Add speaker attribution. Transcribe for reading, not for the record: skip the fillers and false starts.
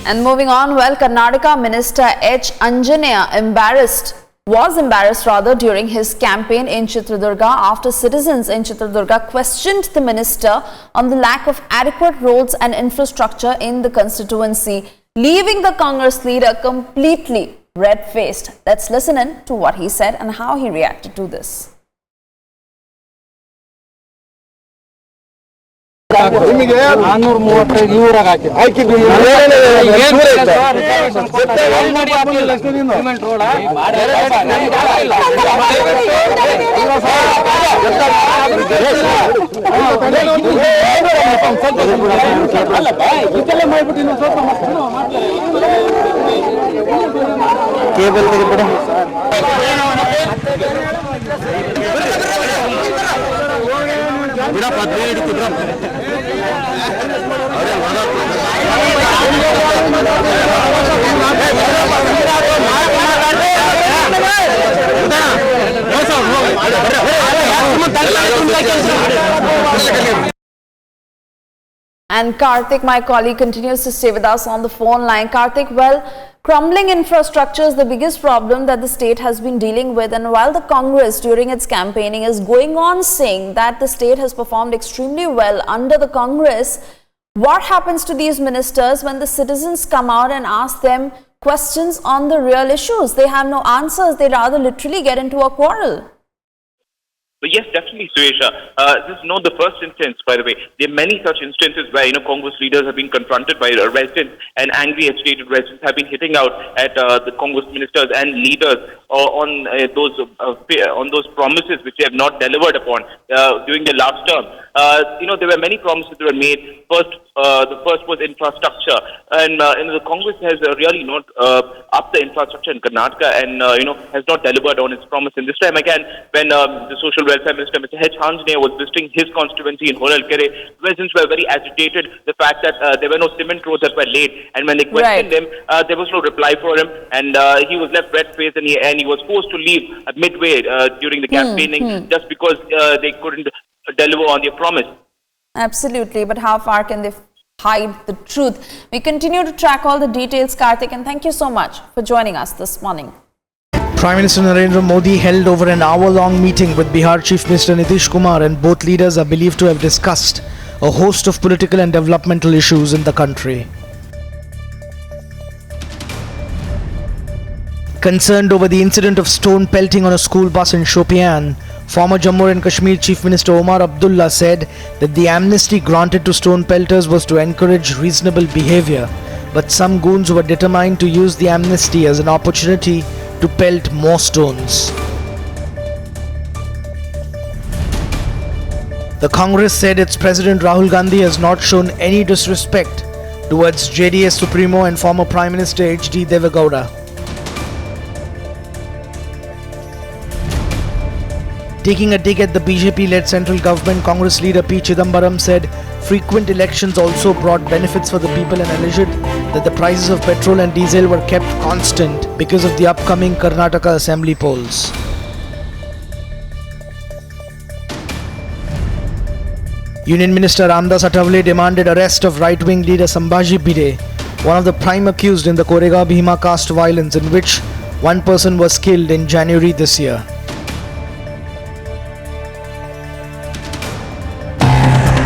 Speaker 1: And moving on, Karnataka Minister Anjaneya was embarrassed during his campaign in Chitradurga after citizens in Chitradurga questioned the minister on the lack of adequate roads and infrastructure in the constituency, leaving the Congress leader completely red-faced. Let's listen in to what he said and how he reacted to this.
Speaker 2: ನಿಮಗೆ 435 ಊರಾಗ ಹಾಕಿದ್ವಿ cement road cable
Speaker 1: And Karthik, my colleague, continues to stay with us on the phone line. Karthik, crumbling infrastructure is the biggest problem that the state has been dealing with, and while the Congress during its campaigning is going on saying that the state has performed extremely well under the Congress, what happens to these ministers when the citizens come out and ask them questions on the real issues? They have no answers. They rather literally get into a quarrel.
Speaker 3: But yes, definitely, Suesha. This is not the first instance, by the way. There are many such instances where, Congress leaders have been confronted by residents, and angry, agitated residents have been hitting out at the Congress ministers and leaders on those promises which they have not delivered upon during the last term. There were many promises that were made. The first was infrastructure, and the Congress has really not upped the infrastructure in Karnataka, and has not delivered on its promise. And this time again, when the Social Welfare Minister, Mr. Anjaneya, was visiting his constituency in Horalkere, residents were very agitated. The fact that there were no cement roads that were laid, and when they questioned him, there was no reply for him, and he was left red-faced, and he was forced to leave midway during the campaigning just because they couldn't deliver on their promise.
Speaker 1: Absolutely, but how far can they hide the truth? We continue to track all the details, Karthik, and thank you so much for joining us this morning.
Speaker 4: Prime Minister Narendra Modi held over an hour-long meeting with Bihar Chief Minister Nitish Kumar, and both leaders are believed to have discussed a host of political and developmental issues in the country. Concerned over the incident of stone pelting on a school bus in Shopian, former Jammu and Kashmir Chief Minister Omar Abdullah said that the amnesty granted to stone pelters was to encourage reasonable behavior, but some goons were determined to use the amnesty as an opportunity to pelt more stones. The Congress said its President Rahul Gandhi has not shown any disrespect towards JDS Supremo and former Prime Minister H.D. Deve Gowda. Taking a dig at the BJP-led central government, Congress leader P. Chidambaram said frequent elections also brought benefits for the people and alleged that the prices of petrol and diesel were kept constant because of the upcoming Karnataka assembly polls. Union Minister Ramdas Athavale demanded arrest of right-wing leader Sambhaji Bide, one of the prime accused in the Koregaon Bhima caste violence in which one person was killed in January this year.